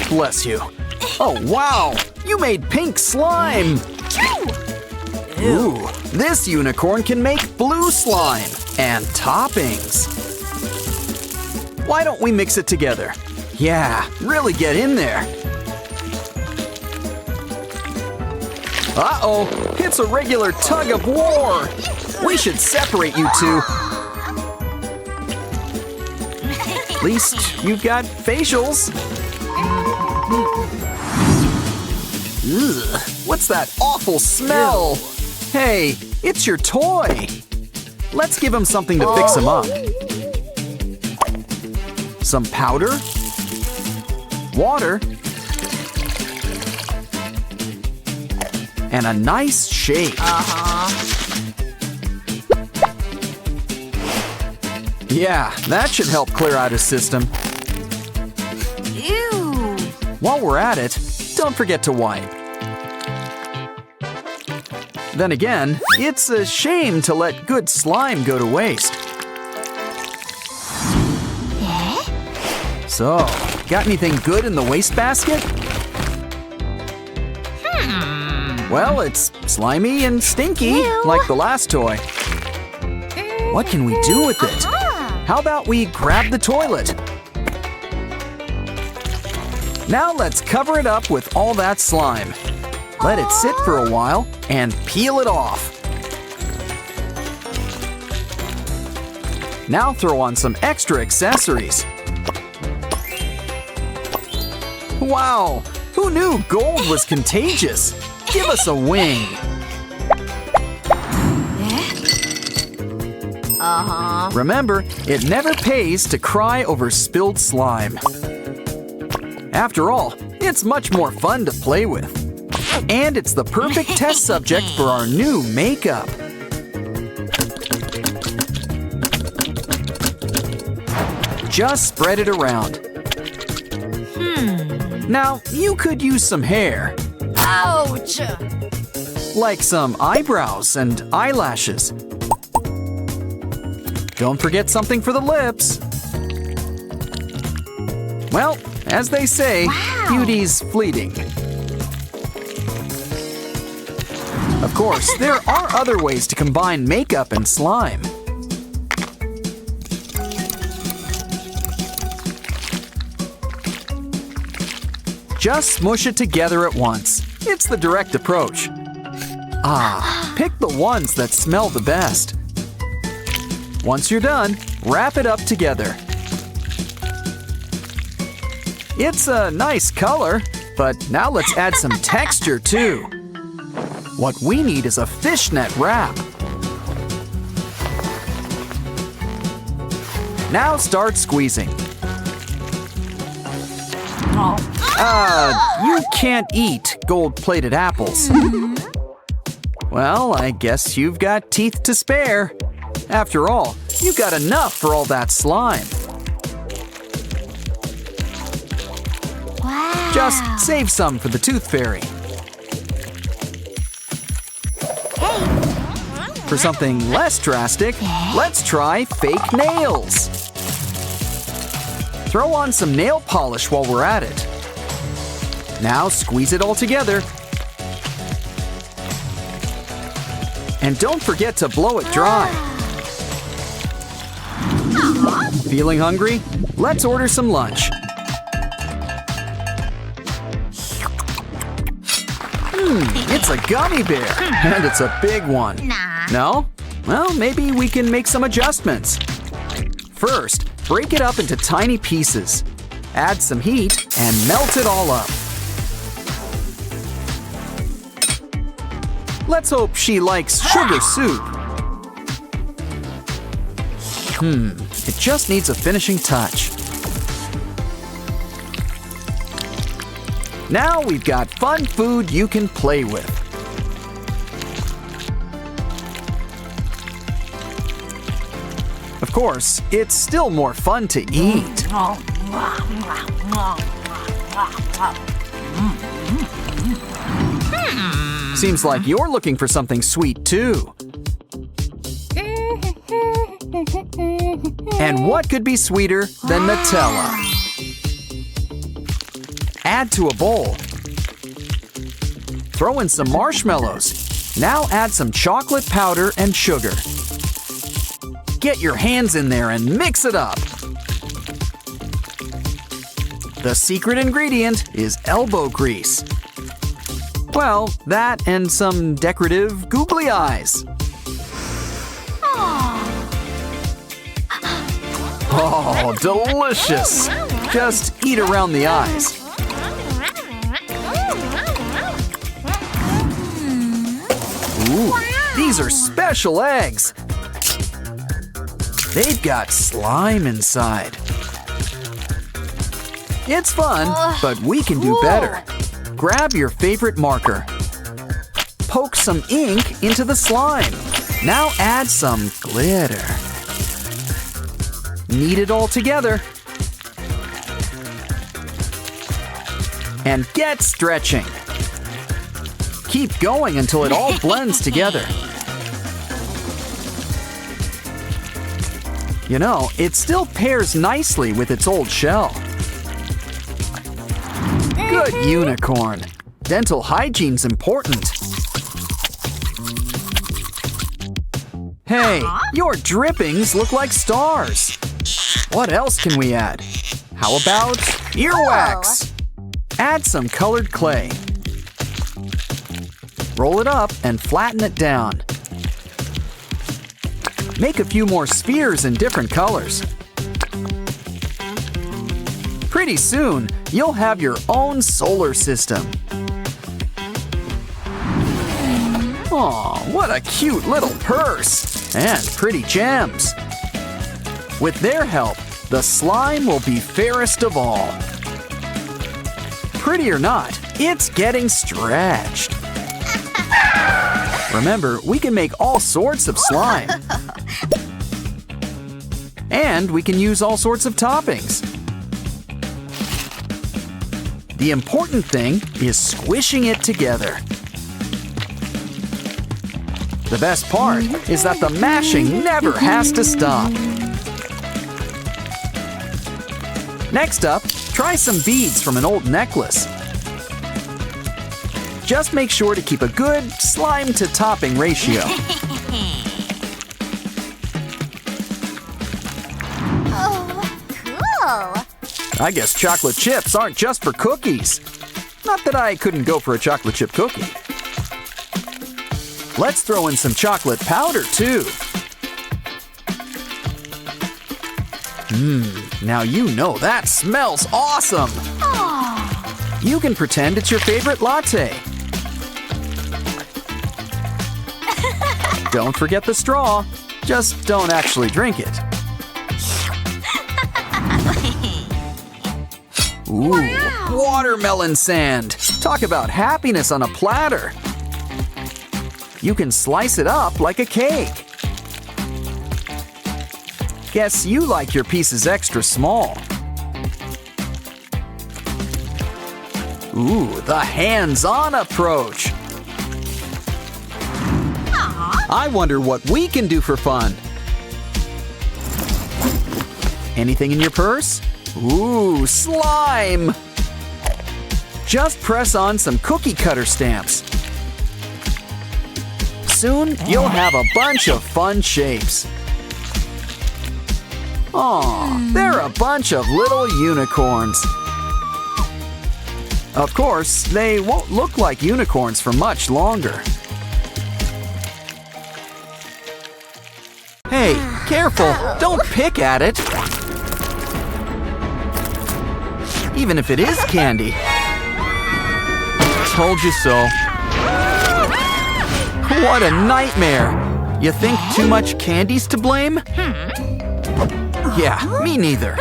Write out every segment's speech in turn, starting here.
Bless you. Oh, wow! You made pink slime! Ooh, this unicorn can make blue slime and toppings. Why don't we mix it together? Yeah, really get in there. Uh-oh, it's a regular tug of war. We should separate you two. At least you've got facials. Ugh, what's that awful smell? Hey, it's your toy. Let's give him something to fix him up. Some powder, water, and a nice shake. Yeah, that should help clear out his system. Ew. While we're at it, don't forget to wipe. Then again, it's a shame to let good slime go to waste. So, got anything good in the wastebasket? Well, it's slimy and stinky, like the last toy. What can we do with it? How about we grab the toilet? Now let's cover it up with all that slime. Let it sit for a while and peel it off. Now throw on some extra accessories. Wow! Who knew gold was contagious? Give us a wing! Remember, it never pays to cry over spilled slime. After all, it's much more fun to play with. And it's the perfect test subject for our new makeup. Just spread it around. Now, you could use some hair. Ouch! Like some eyebrows and eyelashes. Don't forget something for the lips. Well, as they say, beauty's fleeting. Of course, there are other ways to combine makeup and slime. Just smush it together at once. It's the direct approach. Pick the ones that smell the best. Once you're done, wrap it up together. It's a nice color, but now let's add some texture too. What we need is a fishnet wrap. Now start squeezing. You can't eat gold-plated apples. Well, I guess you've got teeth to spare. After all, you've got enough for all that slime. Wow. Just save some for the tooth fairy. For something less drastic, let's try fake nails. Throw on some nail polish while we're at it. Now squeeze it all together. And don't forget to blow it dry. Feeling hungry? Let's order some lunch. It's a gummy bear, and it's a big one. No? Well, maybe we can make some adjustments. First, break it up into tiny pieces. Add some heat and melt it all up. Let's hope she likes sugar soup. It just needs a finishing touch. Now we've got fun food you can play with. Of course, it's still more fun to eat. Seems like you're looking for something sweet too. And what could be sweeter than Nutella? Add to a bowl. Throw in some marshmallows. Now add some chocolate powder and sugar. Get your hands in there and mix it up. The secret ingredient is elbow grease. Well, that and some decorative googly eyes. Oh, delicious! Just eat around the eyes. Ooh, these are special eggs. They've got slime inside. It's fun, but we can do better. Grab your favorite marker. Poke some ink into the slime. Now add some glitter. Knead it all together. And get stretching. Keep going until it all blends together. You know, it still pairs nicely with its old shell. Good unicorn. Dental hygiene's important. Hey, your drippings look like stars. What else can we add? How about earwax? Add some colored clay. Roll it up and flatten it down. Make a few more spheres in different colors. Pretty soon, you'll have your own solar system. Aw, what a cute little purse! And pretty gems. With their help, the slime will be fairest of all. Pretty or not, it's getting stretched. Remember, we can make all sorts of slime. And we can use all sorts of toppings. The important thing is squishing it together. The best part is that the mashing never has to stop. Next up, try some beads from an old necklace. Just make sure to keep a good slime to topping ratio. Oh, cool! I guess chocolate chips aren't just for cookies. Not that I couldn't go for a chocolate chip cookie. Let's throw in some chocolate powder too. Now you know that smells awesome! Oh. You can pretend it's your favorite latte. Don't forget the straw. Just don't actually drink it. Ooh, wow. Watermelon sand! Talk about happiness on a platter. You can slice it up like a cake. Guess you like your pieces extra small. Ooh, the hands-on approach. Aww. I wonder what we can do for fun. Anything in your purse? Ooh, slime! Just press on some cookie cutter stamps. Soon, you'll have a bunch of fun shapes. Aw, they're a bunch of little unicorns. Of course, they won't look like unicorns for much longer. Hey, careful! Don't pick at it! Even if it is candy. Told you so. What a nightmare! You think too much candy's to blame? Yeah, me neither.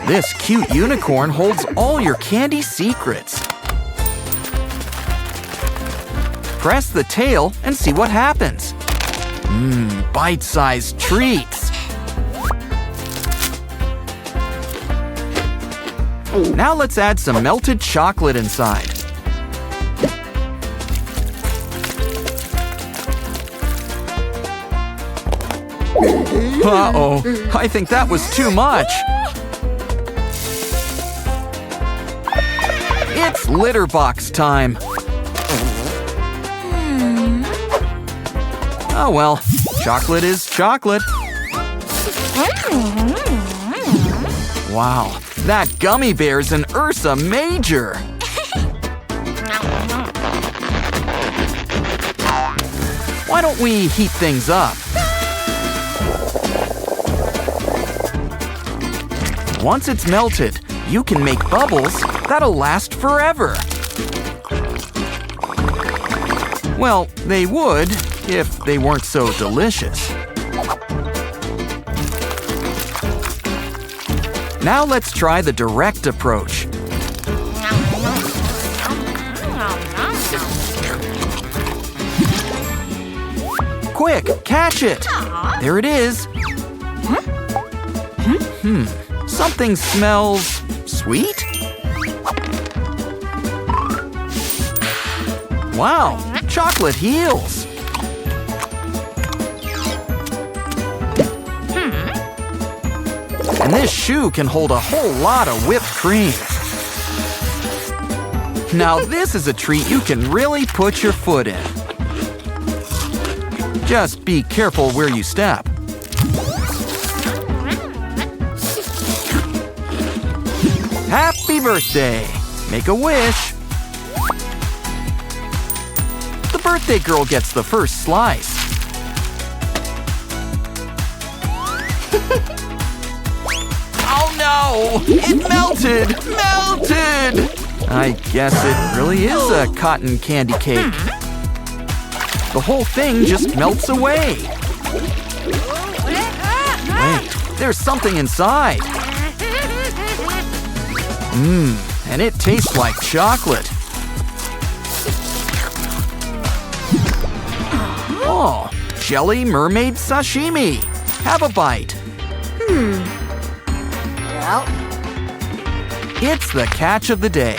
This cute unicorn holds all your candy secrets. Press the tail and see what happens. Bite-sized treats. Now let's add some melted chocolate inside. Uh-oh, I think that was too much. It's litter box time. Oh well, chocolate is chocolate. Wow, that gummy bear's an Ursa Major. Why don't we heat things up? Once it's melted, you can make bubbles that'll last forever. Well, they would if they weren't so delicious. Now let's try the direct approach. Quick, catch it! There it is. Something smells sweet? Wow, chocolate heals. And this shoe can hold a whole lot of whipped cream. Now this is a treat you can really put your foot in. Just be careful where you step. Happy birthday! Make a wish. The birthday girl gets the first slice. Oh no! It melted! Melted! I guess it really is a cotton candy cake. The whole thing just melts away. Wait, there's something inside. And it tastes like chocolate. Oh, jelly mermaid sashimi. Have a bite. Well, It's the catch of the day.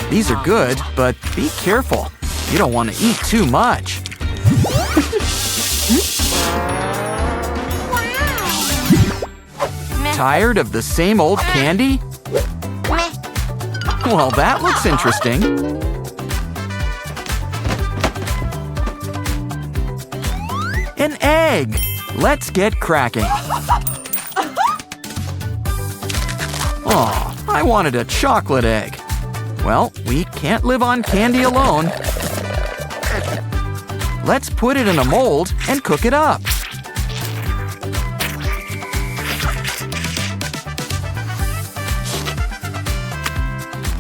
These are good, but be careful. You don't want to eat too much. Tired of the same old candy? Well, that looks interesting. An egg! Let's get cracking. Aw, I wanted a chocolate egg. Well, we can't live on candy alone. Let's put it in a mold and cook it up.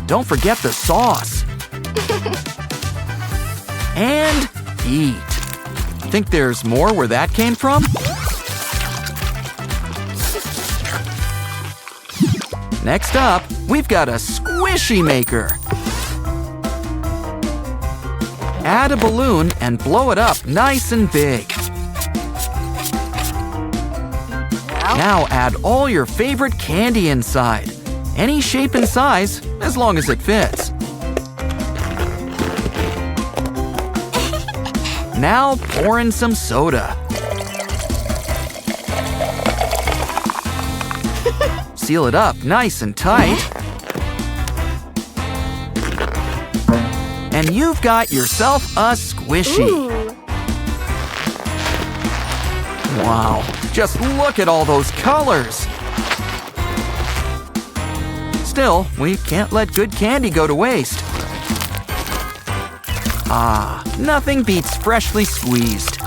Don't forget the sauce. And eat. Think there's more where that came from? Next up, we've got a squishy maker. Add a balloon and blow it up nice and big. Now add all your favorite candy inside. Any shape and size, as long as it fits. Now pour in some soda. Seal it up nice and tight. And you've got yourself a squishy. Wow, just look at all those colors. Still, we can't let good candy go to waste. Ah, nothing beats freshly squeezed.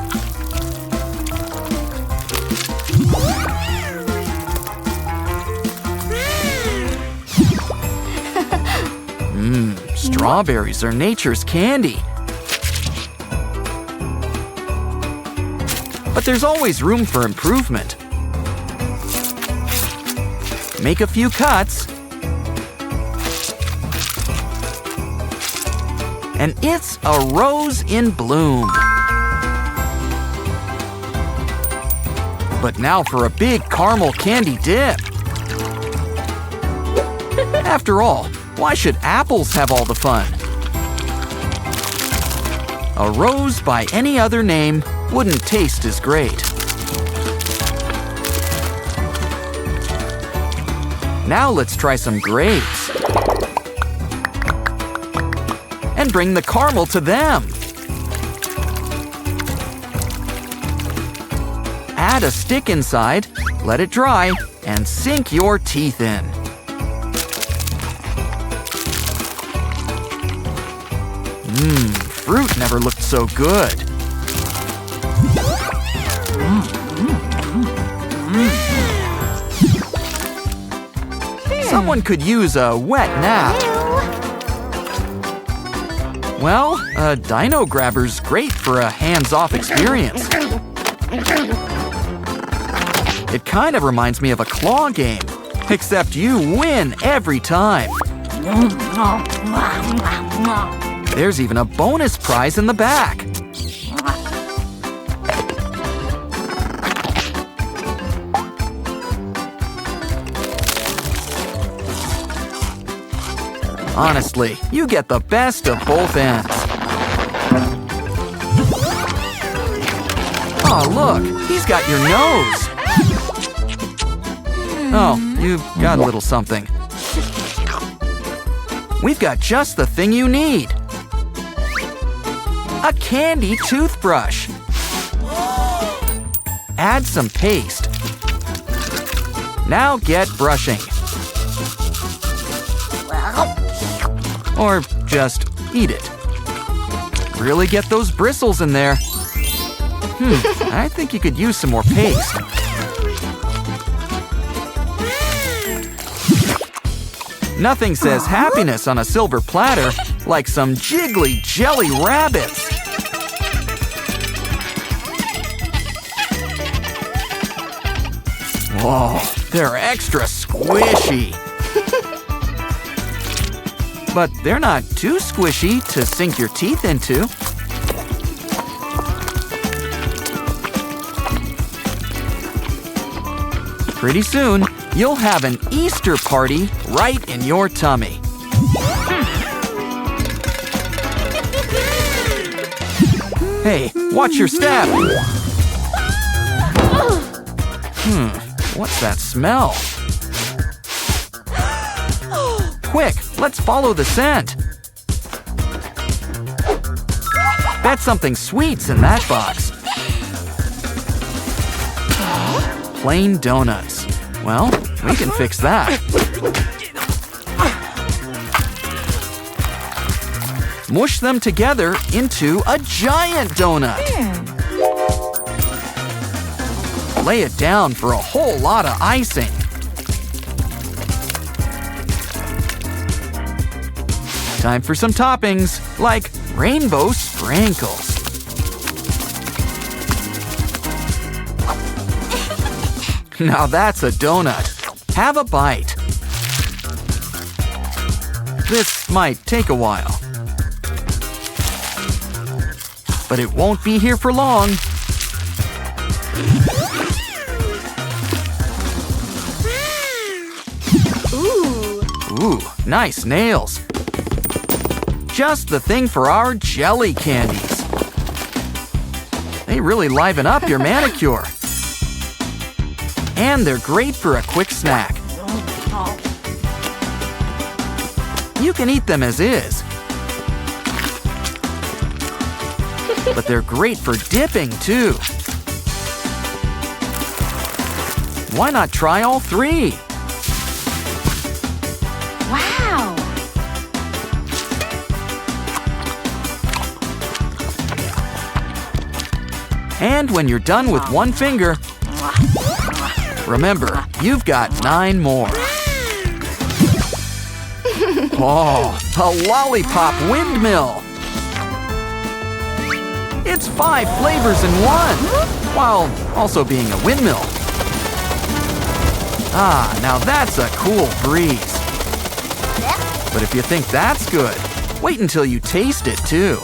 Strawberries are nature's candy. But there's always room for improvement. Make a few cuts. And it's a rose in bloom. But now for a big caramel candy dip. After all, why should apples have all the fun? A rose by any other name wouldn't taste as great. Now let's try some grapes. And bring the caramel to them. Add a stick inside, let it dry, and sink your teeth in. Fruit never looked so good. Someone could use a wet nap. Well, a dino grabber's great for a hands-off experience. It kind of reminds me of a claw game, except you win every time. There's even a bonus prize in the back. Honestly, you get the best of both ends. Oh, look, he's got your nose. Oh, you've got a little something. We've got just the thing you need. A candy toothbrush. Add some paste. Now get brushing. Or just eat it. Really get those bristles in there. I think you could use some more paste. Nothing says happiness on a silver platter like some jiggly jelly rabbits. Whoa, they're extra squishy. But they're not too squishy to sink your teeth into. Pretty soon, you'll have an Easter party right in your tummy. Hey, watch your step. What's that smell? Quick, let's follow the scent. Bet something sweet's in that box. Plain donuts. Well, we can fix that. Mush them together into a giant donut. Lay it down for a whole lot of icing. Time for some toppings, like rainbow sprinkles. Now that's a donut. Have a bite. This might take a while. But it won't be here for long. Ooh, nice nails. Just the thing for our jelly candies. They really liven up your manicure. And they're great for a quick snack. You can eat them as is. But they're great for dipping, too. Why not try all three? Wow! And when you're done with one finger, remember, you've got 9 more. Oh, a lollipop windmill. It's 5 flavors in one, while also being a windmill. Ah, now that's a cool breeze. But if you think that's good, wait until you taste it too.